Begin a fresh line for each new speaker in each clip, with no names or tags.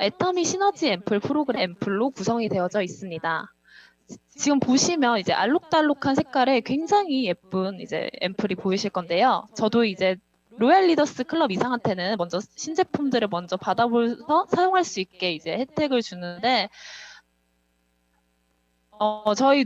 애터미 시너지 앰플 프로그램 앰플로 구성이 되어져 있습니다. 지금 보시면 이제 알록달록한 색깔의 굉장히 예쁜 이제 앰플이 보이실 건데요. 저도 이제 로얄 리더스 클럽 이상한테는 먼저 신제품들을 먼저 받아보서 사용할 수 있게 이제 혜택을 주는데, 저희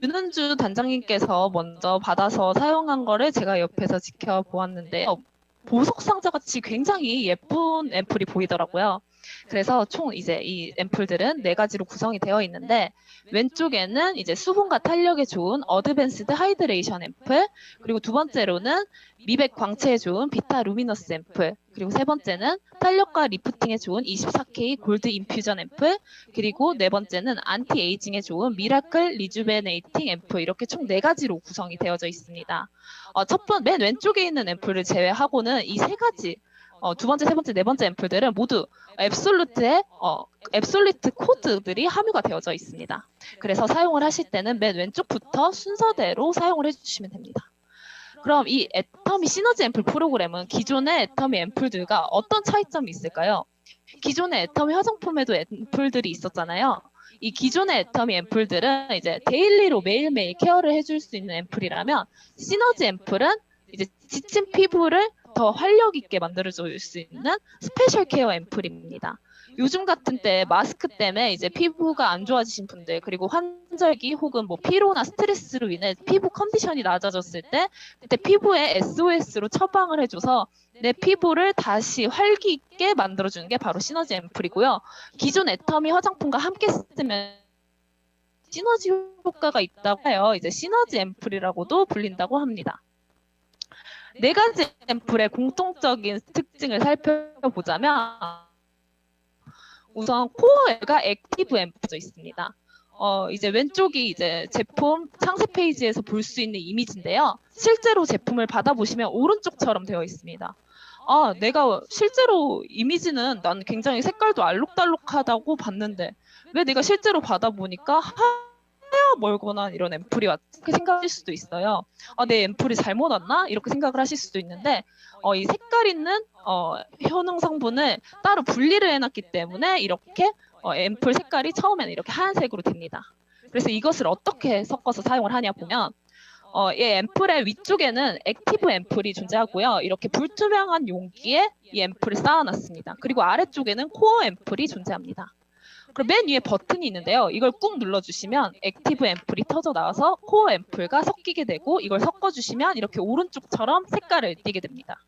윤은주 단장님께서 먼저 받아서 사용한 거를 제가 옆에서 지켜보았는데요. 보석 상자 같이 굉장히 예쁜 앰플이 보이더라고요. 그래서 총 이제 이 앰플들은 4가지로 구성이 되어 있는데, 왼쪽에는 이제 수분과 탄력에 좋은 어드밴스드 하이드레이션 앰플, 그리고 두 번째로는 미백 광채에 좋은 비타 루미너스 앰플, 그리고 세 번째는 탄력과 리프팅에 좋은 24K 골드 인퓨전 앰플, 그리고 네 번째는 안티 에이징에 좋은 미라클 리주베네이팅 앰플, 이렇게 총 4가지로 구성이 되어져 있습니다. 맨 왼쪽에 있는 앰플을 제외하고는 이 3가지, 두 번째, 세 번째, 네 번째 앰플들은 모두 앱솔루트 코드들이 함유가 되어져 있습니다. 그래서 사용을 하실 때는 맨 왼쪽부터 순서대로 사용을 해주시면 됩니다. 그럼 이 애터미 시너지 앰플 프로그램은 기존의 애터미 앰플들과 어떤 차이점이 있을까요? 기존의 애터미 화장품에도 앰플들이 있었잖아요. 이 기존의 애터미 앰플들은 이제 데일리로 매일매일 케어를 해줄 수 있는 앰플이라면, 시너지 앰플은 이제 지친 피부를 더 활력 있게 만들어줄 수 있는 스페셜 케어 앰플입니다. 요즘 같은 때 마스크 때문에 이제 피부가 안 좋아지신 분들, 그리고 환절기 혹은 뭐 피로나 스트레스로 인해 피부 컨디션이 낮아졌을 때, 그때 피부에 SOS로 처방을 해줘서 내 피부를 다시 활기 있게 만들어주는 게 바로 시너지 앰플이고요. 기존 애터미 화장품과 함께 쓰면 시너지 효과가 있다고 해요. 이제 시너지 앰플이라고도 불린다고 합니다. 4가지 앰플의 공통적인 특징을 살펴보자면, 우선 코어가 액티브 앰플이 있습니다. 이제 왼쪽이 이제 제품 상세 페이지에서 볼 수 있는 이미지인데요. 실제로 제품을 받아보시면 오른쪽처럼 되어 있습니다. 내가 실제로 이미지는 난 굉장히 색깔도 알록달록하다고 봤는데, 왜 내가 실제로 받아보니까 하얗 멀거나 이런 앰플이 왔지? 이렇게 생각하실 수도 있어요. 내 앰플이 잘못 왔나? 이렇게 생각을 하실 수도 있는데, 이 색깔 있는 효능 성분을 따로 분리를 해놨기 때문에 이렇게 앰플 색깔이 처음에는 이렇게 하얀색으로 됩니다. 그래서 이것을 어떻게 섞어서 사용을 하냐 보면, 이 앰플의 위쪽에는 액티브 앰플이 존재하고요. 이렇게 불투명한 용기에 이 앰플을 쌓아놨습니다. 그리고 아래쪽에는 코어 앰플이 존재합니다. 그리고 맨 위에 버튼이 있는데요. 이걸 꾹 눌러주시면 액티브 앰플이 터져 나와서 코어 앰플과 섞이게 되고, 이걸 섞어주시면 이렇게 오른쪽처럼 색깔을 띠게 됩니다.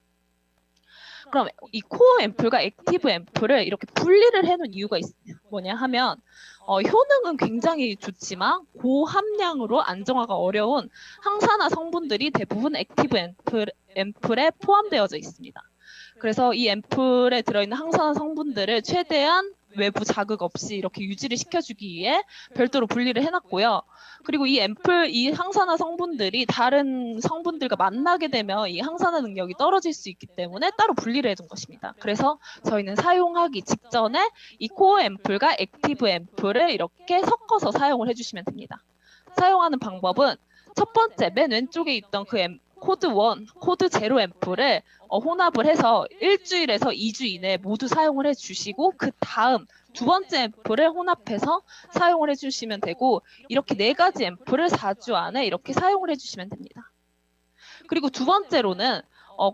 그럼 이 코어 앰플과 액티브 앰플을 이렇게 분리를 해놓은 이유가 뭐냐 하면, 효능은 굉장히 좋지만 고함량으로 안정화가 어려운 항산화 성분들이 대부분 액티브 앰플에 포함되어져 있습니다. 그래서 이 앰플에 들어있는 항산화 성분들을 최대한 외부 자극 없이 이렇게 유지를 시켜주기 위해 별도로 분리를 해놨고요. 그리고 이 항산화 성분들이 다른 성분들과 만나게 되면 이 항산화 능력이 떨어질 수 있기 때문에 따로 분리를 해둔 것입니다. 그래서 저희는 사용하기 직전에 이 코어 앰플과 액티브 앰플을 이렇게 섞어서 사용을 해주시면 됩니다. 사용하는 방법은, 첫 번째 맨 왼쪽에 있던 그 코드 1, 코드 0 앰플을 혼합을 해서 일주일에서 2주 이내에 모두 사용을 해주시고, 그 다음 두 번째 앰플을 혼합해서 사용을 해주시면 되고, 이렇게 4가지 앰플을 4주 안에 이렇게 사용을 해주시면 됩니다. 그리고 두 번째로는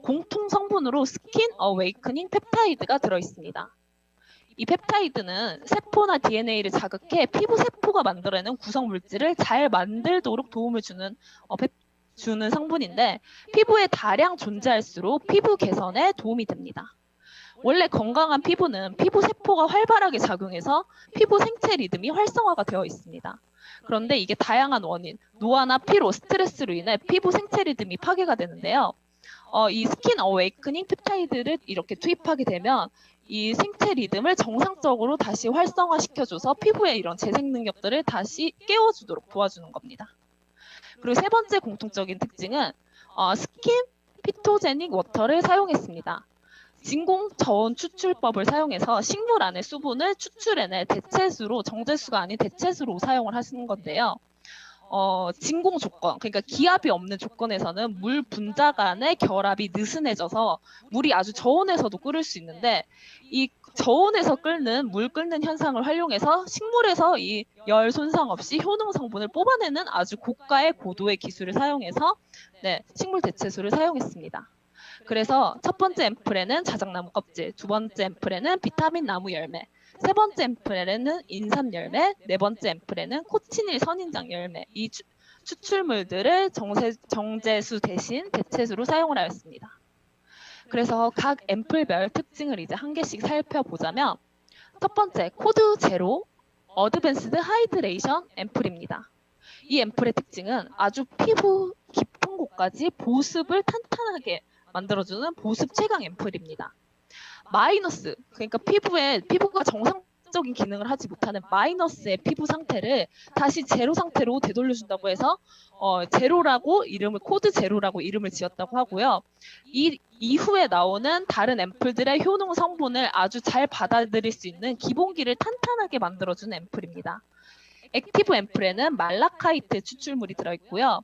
공통 성분으로 스킨 어웨이크닝 펩타이드가 들어있습니다. 이 펩타이드는 세포나 DNA를 자극해 피부 세포가 만들어내는 구성 물질을 잘 만들도록 도움을 주는 성분인데, 피부에 다량 존재할수록 피부 개선에 도움이 됩니다. 원래 건강한 피부는 피부 세포가 활발하게 작용해서 피부 생체 리듬이 활성화가 되어 있습니다. 그런데 이게 다양한 원인, 노화나 피로, 스트레스로 인해 피부 생체 리듬이 파괴가 되는데요. 이 스킨 어웨이크닝 펩타이드를 이렇게 투입하게 되면 이 생체 리듬을 정상적으로 다시 활성화시켜줘서 피부의 이런 재생 능력들을 다시 깨워주도록 도와주는 겁니다. 그리고 세 번째 공통적인 특징은 스킨 피토제닉 워터를 사용했습니다. 진공 저온 추출법을 사용해서 식물 안의 수분을 추출해내 대체수로, 정제수가 아닌 대체수로 사용을 하시는 건데요. 진공 조건, 그러니까 기압이 없는 조건에서는 물 분자 간의 결합이 느슨해져서 물이 아주 저온에서도 끓을 수 있는데, 이 저온에서 끓는 물 끓는 현상을 활용해서 식물에서 이 열 손상 없이 효능 성분을 뽑아내는 아주 고가의 고도의 기술을 사용해서 식물 대체수를 사용했습니다. 그래서 첫 번째 앰플에는 자작나무 껍질, 두 번째 앰플에는 비타민 나무 열매, 세 번째 앰플에는 인삼 열매, 네 번째 앰플에는 코치닐 선인장 열매, 이 추출물들을 정제수 대신 대체수로 사용을 하였습니다. 그래서 각 앰플별 특징을 이제 한 개씩 살펴보자면 첫 번째 코드 제로 어드밴스드 하이드레이션 앰플입니다. 이 앰플의 특징은 아주 피부 깊은 곳까지 보습을 탄탄하게 만들어주는 보습 최강 앰플입니다. 마이너스, 그러니까 피부가 정상적인 기능을 하지 못하는 마이너스의 피부 상태를 다시 제로 상태로 되돌려준다고 해서 제로라고 코드 제로라고 이름을 지었다고 하고요. 이 이후에 나오는 다른 앰플들의 효능 성분을 아주 잘 받아들일 수 있는 기본기를 탄탄하게 만들어주는 앰플입니다. 액티브 앰플에는 말라카이트 추출물이 들어있고요.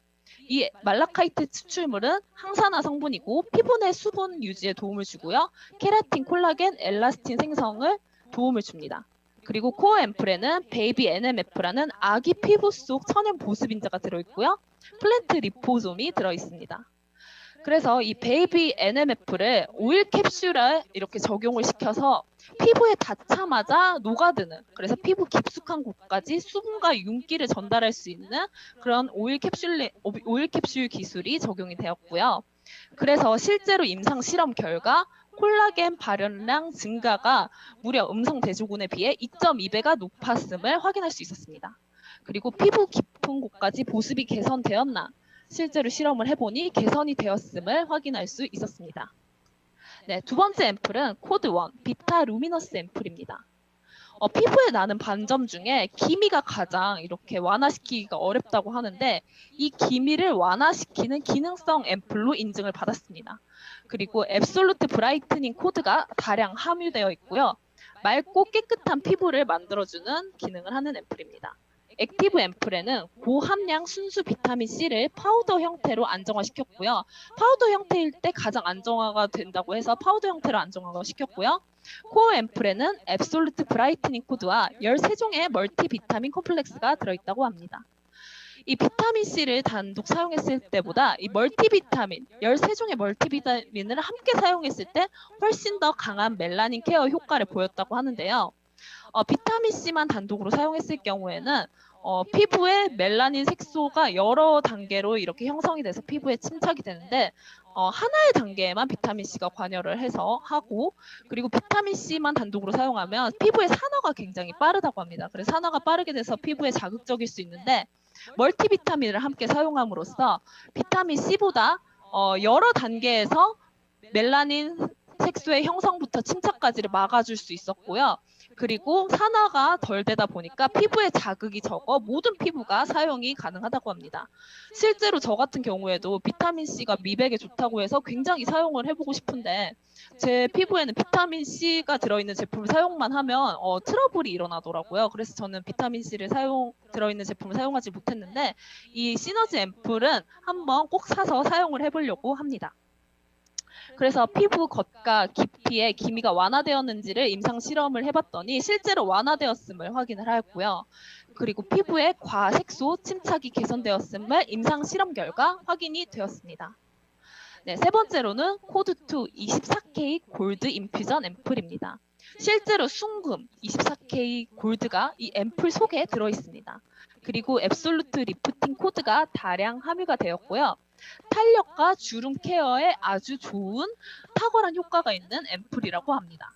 이 말라카이트 추출물은 항산화 성분이고 피부 내 수분 유지에 도움을 주고요. 케라틴, 콜라겐, 엘라스틴 생성을 도움을 줍니다. 그리고 코어 앰플에는 베이비 NMF라는 아기 피부 속 천연 보습인자가 들어있고요. 플랜트 리포솜이 들어있습니다. 그래서 이 베이비 NMF를 오일 캡슐에 이렇게 적용을 시켜서 피부에 닿자마자 녹아드는, 그래서 피부 깊숙한 곳까지 수분과 윤기를 전달할 수 있는 그런 오일 캡슐 기술이 적용이 되었고요. 그래서 실제로 임상 실험 결과 콜라겐 발현량 증가가 무려 음성 대조군에 비해 2.2배가 높았음을 확인할 수 있었습니다. 그리고 피부 깊은 곳까지 보습이 개선되었나? 실제로 실험을 해보니 개선이 되었음을 확인할 수 있었습니다. 두 번째 앰플은 코드 1, 비타 루미너스 앰플입니다. 피부에 나는 반점 중에 기미가 가장 이렇게 완화시키기가 어렵다고 하는데 이 기미를 완화시키는 기능성 앰플로 인증을 받았습니다. 그리고 앱솔루트 브라이트닝 코드가 다량 함유되어 있고요. 맑고 깨끗한 피부를 만들어주는 기능을 하는 앰플입니다. 액티브 앰플에는 고함량 순수 비타민C를 파우더 형태로 안정화시켰고요. 파우더 형태일 때 가장 안정화가 된다고 해서 파우더 형태로 안정화가 시켰고요. 코어 앰플에는 앱솔루트 브라이트닝 코드와 13종의 멀티 비타민 콤플렉스가 들어있다고 합니다. 이 비타민C를 단독 사용했을 때보다 이 멀티비타민, 13종의 멀티비타민을 함께 사용했을 때 훨씬 더 강한 멜라닌 케어 효과를 보였다고 하는데요. 비타민C만 단독으로 사용했을 경우에는 피부에 멜라닌 색소가 여러 단계로 이렇게 형성이 돼서 피부에 침착이 되는데 하나의 단계에만 비타민C가 관여를 해서 하고, 그리고 비타민C만 단독으로 사용하면 피부의 산화가 굉장히 빠르다고 합니다. 그래서 산화가 빠르게 돼서 피부에 자극적일 수 있는데 멀티비타민을 함께 사용함으로써 비타민C보다 여러 단계에서 멜라닌 색소의 형성부터 침착까지를 막아줄 수 있었고요. 그리고 산화가 덜 되다 보니까 피부에 자극이 적어 모든 피부가 사용이 가능하다고 합니다. 실제로 저 같은 경우에도 비타민C가 미백에 좋다고 해서 굉장히 사용을 해보고 싶은데 제 피부에는 비타민C가 들어있는 제품을 사용만 하면 트러블이 일어나더라고요. 그래서 저는 비타민C를 들어있는 제품을 사용하지 못했는데 이 시너지 앰플은 한번 꼭 사서 사용을 해보려고 합니다. 그래서 피부 겉과 깊이에 기미가 완화되었는지를 임상 실험을 해봤더니 실제로 완화되었음을 확인을 하였고요. 그리고 피부의 과색소 침착이 개선되었음을 임상 실험 결과 확인이 되었습니다. 세 번째로는 코드2 24K 골드 인퓨전 앰플입니다. 실제로 순금 24K 골드가 이 앰플 속에 들어있습니다. 그리고 앱솔루트 리프팅 코드가 다량 함유가 되었고요. 탄력과 주름 케어에 아주 좋은 탁월한 효과가 있는 앰플이라고 합니다.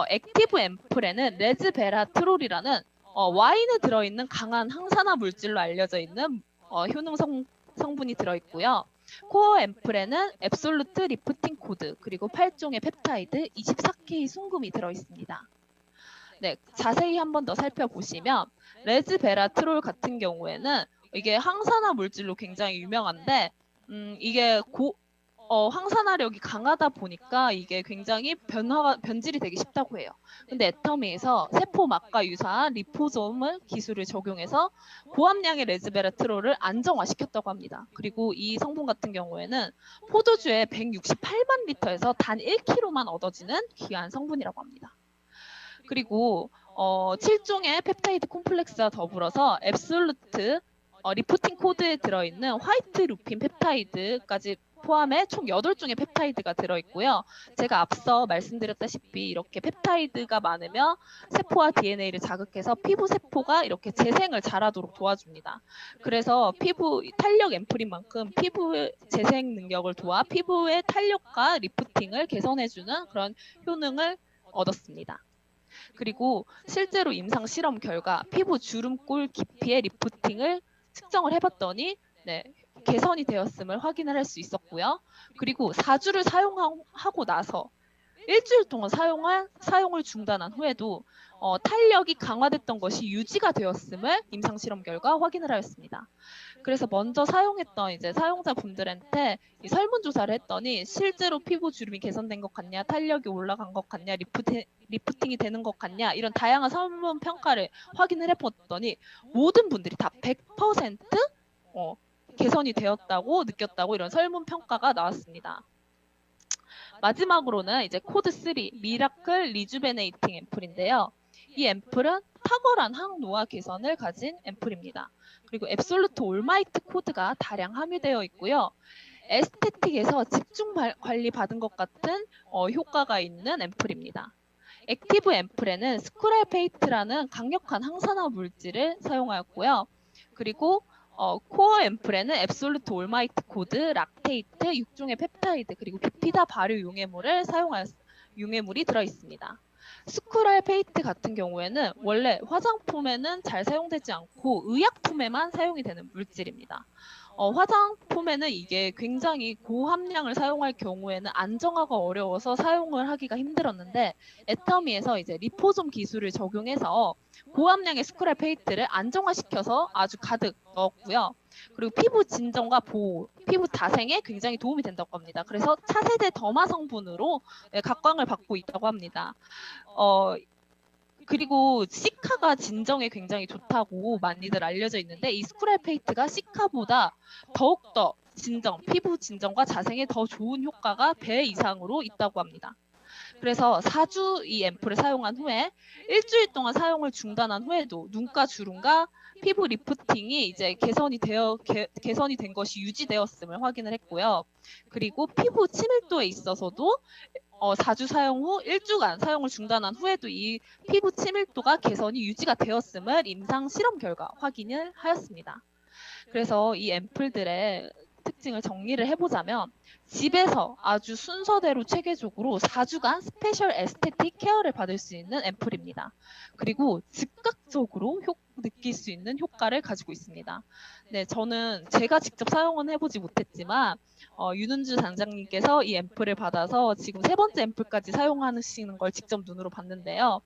액티브 앰플에는 레즈베라트롤이라는 와인에 들어있는 강한 항산화 물질로 알려져 있는 효능 성분이 들어있고요. 코어 앰플에는 앱솔루트 리프팅 코드, 그리고 8종의 펩타이드, 24K 순금이 들어있습니다. 자세히 한 번 더 살펴보시면 레즈베라트롤 같은 경우에는 이게 항산화 물질로 굉장히 유명한데 이게 항산화력이 강하다 보니까 이게 굉장히 변질이 되기 쉽다고 해요. 근데 애터미에서 세포막과 유사한 리포솜을 기술을 적용해서 고함량의 레즈베라트롤을 안정화시켰다고 합니다. 그리고 이 성분 같은 경우에는 포도주의 168만 리터에서 단 1kg만 얻어지는 귀한 성분이라고 합니다. 그리고 7종의 펩타이드 콤플렉스와 더불어서 앱솔루트 리프팅 코드에 들어있는 화이트 루핀 펩타이드까지 포함해 총 8종의 펩타이드가 들어있고요. 제가 앞서 말씀드렸다시피 이렇게 펩타이드가 많으면 세포와 DNA를 자극해서 피부 세포가 이렇게 재생을 잘하도록 도와줍니다. 그래서 피부 탄력 앰플인 만큼 피부의 재생 능력을 도와 피부의 탄력과 리프팅을 개선해주는 그런 효능을 얻었습니다. 그리고 실제로 임상 실험 결과 피부 주름골 깊이의 리프팅을 측정을 해봤더니 개선이 되었음을 확인을 할 수 있었고요. 그리고 4주를 사용하고 나서 일주일 동안 사용을 중단한 후에도 탄력이 강화됐던 것이 유지가 되었음을 임상 실험 결과 확인을 하였습니다. 그래서 먼저 사용했던 이제 사용자분들한테 이 설문조사를 했더니 실제로 피부 주름이 개선된 것 같냐, 탄력이 올라간 것 같냐, 리프팅이 되는 것 같냐 이런 다양한 설문 평가를 확인을 해봤더니 모든 분들이 다 100% 개선이 되었다고 느꼈다고 이런 설문 평가가 나왔습니다. 마지막으로는 이제 코드 3 미라클 리주베네이팅 앰플인데요. 이 앰플은 탁월한 항노화 개선을 가진 앰플입니다. 그리고 앱솔루트 올마이트 코드가 다량 함유되어 있고요. 에스테틱에서 집중 관리 받은 것 같은 효과가 있는 앰플입니다. 액티브 앰플에는 스크랄페이트라는 강력한 항산화 물질을 사용하였고요. 그리고 코어 앰플에는 앱솔루트 올마이트 코드, 락테이트, 6종의 펩타이드, 그리고 비피다 발효 용해물이 들어있습니다. 스크랄페이트 같은 경우에는 원래 화장품에는 잘 사용되지 않고 의약품에만 사용이 되는 물질입니다. 화장품에는 이게 굉장히 고함량을 사용할 경우에는 안정화가 어려워서 사용을 하기가 힘들었는데 애터미에서 이제 리포솜 기술을 적용해서 고함량의 스크랄페이트를 안정화시켜서 아주 가득 넣었고요. 그리고 피부 진정과 보호, 피부 자생에 굉장히 도움이 된다고 합니다. 그래서 차세대 더마 성분으로 각광을 받고 있다고 합니다. 그리고 시카가 진정에 굉장히 좋다고 많이들 알려져 있는데 이 스크랄페이트가 시카보다 더욱더 피부 진정과 자생에 더 좋은 효과가 배 이상으로 있다고 합니다. 그래서 4주 이 앰플을 사용한 후에 일주일 동안 사용을 중단한 후에도 눈가 주름과 피부 리프팅이 이제 개선이 된 것이 유지되었음을 확인을 했고요. 그리고 피부 친밀도에 있어서도 4주 사용 후 1주간 사용을 중단한 후에도 이 피부 친밀도가 개선이 유지가 되었음을 임상 실험 결과 확인을 하였습니다. 그래서 이 앰플들의 특징을 정리를 해보자면 집에서 아주 순서대로 체계적으로 4주간 스페셜 에스테틱 케어를 받을 수 있는 앰플입니다. 그리고 즉각적으로 느낄 수 있는 효과를 가지고 있습니다. 네, 저는 제가 직접 사용은 해보지 못했지만 윤은주 단장님께서 이 앰플을 받아서 지금 3번째 앰플까지 사용하시는 걸 직접 눈으로 봤는데요.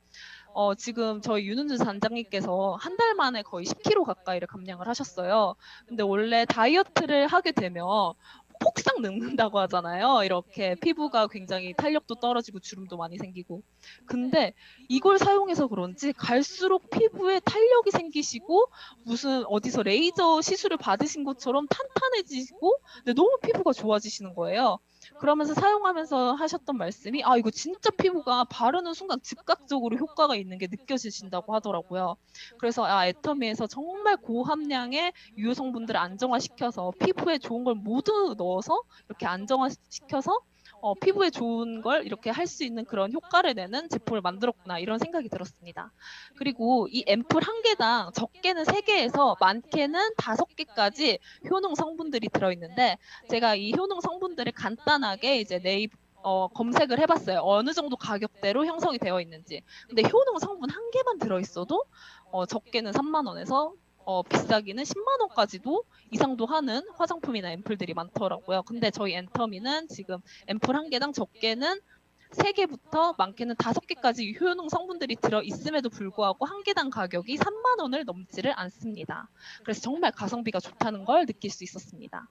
지금 저희 윤은주 단장님께서 한 달 만에 거의 10kg 가까이를 감량을 하셨어요. 근데 원래 다이어트를 하게 되면 폭삭 늙는다고 하잖아요. 이렇게 피부가 굉장히 탄력도 떨어지고 주름도 많이 생기고. 근데 이걸 사용해서 그런지 갈수록 피부에 탄력이 생기시고 무슨 어디서 레이저 시술을 받으신 것처럼 탄탄해지고 근데 너무 피부가 좋아지시는 거예요. 그러면서 사용하면서 하셨던 말씀이 이거 진짜 피부가 바르는 순간 즉각적으로 효과가 있는 게 느껴지신다고 하더라고요. 그래서 애터미에서 정말 고함량의 유효 성분들을 안정화시켜서 피부에 좋은 걸 모두 넣어서 이렇게 안정화시켜서 피부에 좋은 걸 이렇게 할 수 있는 그런 효과를 내는 제품을 만들었구나 이런 생각이 들었습니다. 그리고 이 앰플 한 개당 적게는 3개에서 많게는 5개까지 효능 성분들이 들어있는데 제가 이 효능 성분들을 간단하게 이제 검색을 해봤어요. 어느 정도 가격대로 형성이 되어 있는지. 근데 효능 성분 한 개만 들어있어도 적게는 3만 원에서 비싸기는 10만 원까지도 이상도 하는 화장품이나 앰플들이 많더라고요. 근데 저희 애터미는 지금 앰플 한 개당 적게는 3개부터 많게는 5개까지 효능 성분들이 들어있음에도 불구하고 한 개당 가격이 3만 원을 넘지를 않습니다. 그래서 정말 가성비가 좋다는 걸 느낄 수 있었습니다.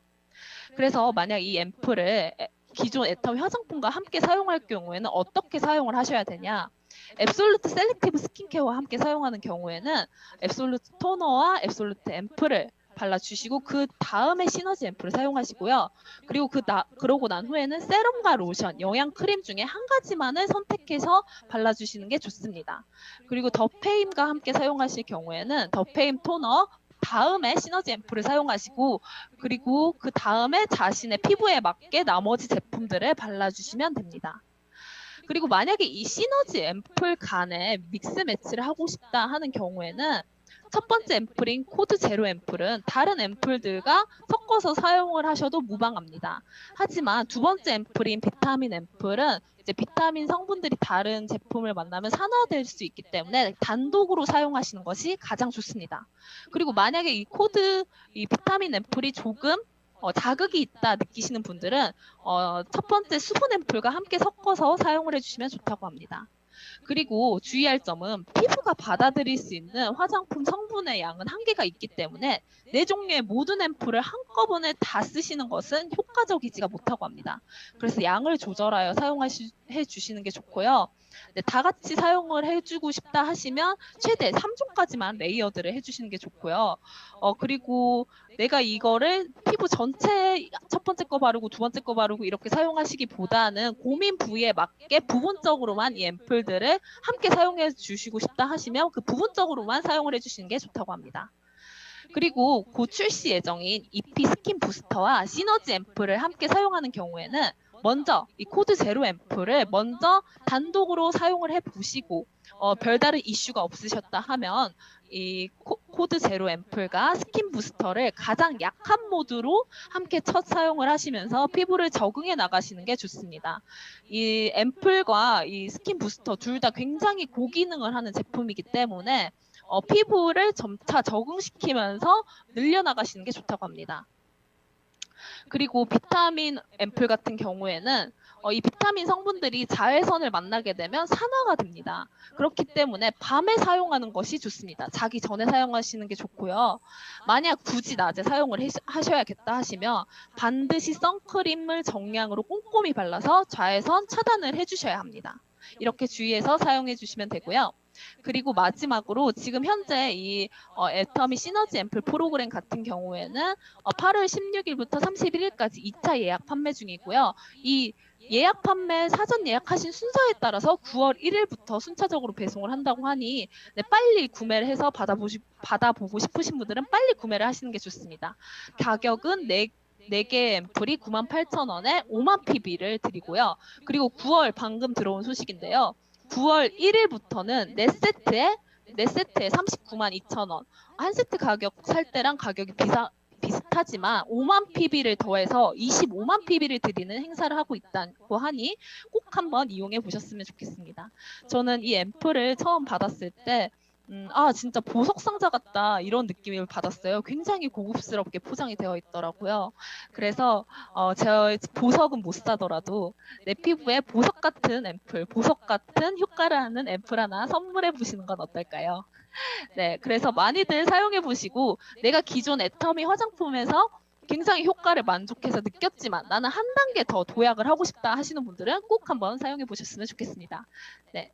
그래서 만약 이 앰플을 기존 애터미 화장품과 함께 사용할 경우에는 어떻게 사용을 하셔야 되냐? 앱솔루트 셀렉티브 스킨케어와 함께 사용하는 경우에는 앱솔루트 토너와 앱솔루트 앰플을 발라주시고 그 다음에 시너지 앰플을 사용하시고요. 그리고 그러고 난 후에는 세럼과 로션, 영양 크림 중에 한 가지만을 선택해서 발라주시는 게 좋습니다. 그리고 더페임과 함께 사용하실 경우에는 더페임 토너 다음에 시너지 앰플을 사용하시고 그리고 그 다음에 자신의 피부에 맞게 나머지 제품들을 발라주시면 됩니다. 그리고 만약에 이 시너지 앰플 간에 믹스 매치를 하고 싶다 하는 경우에는 첫 번째 앰플인 코드 제로 앰플은 다른 앰플들과 섞어서 사용을 하셔도 무방합니다. 하지만 두 번째 앰플인 비타민 앰플은 이제 비타민 성분들이 다른 제품을 만나면 산화될 수 있기 때문에 단독으로 사용하시는 것이 가장 좋습니다. 그리고 만약에 이 비타민 앰플이 조금 자극이 있다 느끼시는 분들은 첫 번째 수분 앰플과 함께 섞어서 사용을 해주시면 좋다고 합니다. 그리고 주의할 점은 피부가 받아들일 수 있는 화장품 성분의 양은 한계가 있기 때문에 네 종류의 모든 앰플을 한꺼번에 다 쓰시는 것은 효과적이지가 못하고 합니다. 그래서 양을 조절하여 사용해 주시는 게 좋고요. 네, 다 같이 사용을 해주고 싶다 하시면 최대 3종까지만 레이어드를 해주시는 게 좋고요. 그리고 내가 이거를 피부 전체에 첫 번째 거 바르고 두 번째 거 바르고 이렇게 사용하시기보다는 고민 부위에 맞게 부분적으로만 이 앰플들을 함께 사용해 주시고 싶다 하시면 그 부분적으로만 사용을 해주시는 게 좋다고 합니다. 그리고 곧 출시 예정인 EP 스킨 부스터와 시너지 앰플을 함께 사용하는 경우에는 먼저 이 코드 제로 앰플을 먼저 단독으로 사용을 해보시고 별다른 이슈가 없으셨다 하면 이 코드 제로 앰플과 스킨 부스터를 가장 약한 모드로 함께 첫 사용을 하시면서 피부를 적응해 나가시는 게 좋습니다. 이 앰플과 이 스킨 부스터 둘 다 굉장히 고기능을 하는 제품이기 때문에 피부를 점차 적응시키면서 늘려나가시는 게 좋다고 합니다. 그리고 비타민 앰플 같은 경우에는 이 비타민 성분들이 자외선을 만나게 되면 산화가 됩니다. 그렇기 때문에 밤에 사용하는 것이 좋습니다. 자기 전에 사용하시는 게 좋고요. 만약 굳이 낮에 사용을 하셔야겠다 하시면 반드시 선크림을 정량으로 꼼꼼히 발라서 자외선 차단을 해주셔야 합니다. 이렇게 주의해서 사용해 주시면 되고요. 그리고 마지막으로 지금 현재 이 애터미 시너지 앰플 프로그램 같은 경우에는 8월 16일부터 31일까지 2차 예약 판매 중이고요. 이 예약 판매 사전 예약하신 순서에 따라서 9월 1일부터 순차적으로 배송을 한다고 하니 네, 빨리 구매를 해서 받아보고 싶으신 분들은 빨리 구매를 하시는 게 좋습니다. 가격은 4개 앰플이 98,000원에 5만 PB를 드리고요. 그리고 9월 방금 들어온 소식인데요. 9월 1일부터는 4세트에 392,200원. 한 세트 가격 살 때랑 가격이 비슷하지만 5만 PB를 더해서 25만 PB를 드리는 행사를 하고 있다고 하니 꼭 한번 이용해 보셨으면 좋겠습니다. 저는 이 앰플을 처음 받았을 때 진짜 보석 상자 같다 이런 느낌을 받았어요. 굉장히 고급스럽게 포장이 되어 있더라고요. 그래서 제 보석은 못 사더라도 내 피부에 보석 같은 앰플, 보석 같은 효과를 하는 앰플 하나 선물해 보시는 건 어떨까요? 네, 그래서 많이들 사용해 보시고 내가 기존 애터미 화장품에서 굉장히 효과를 만족해서 느꼈지만 나는 한 단계 더 도약을 하고 싶다 하시는 분들은 꼭 한번 사용해 보셨으면 좋겠습니다. 네.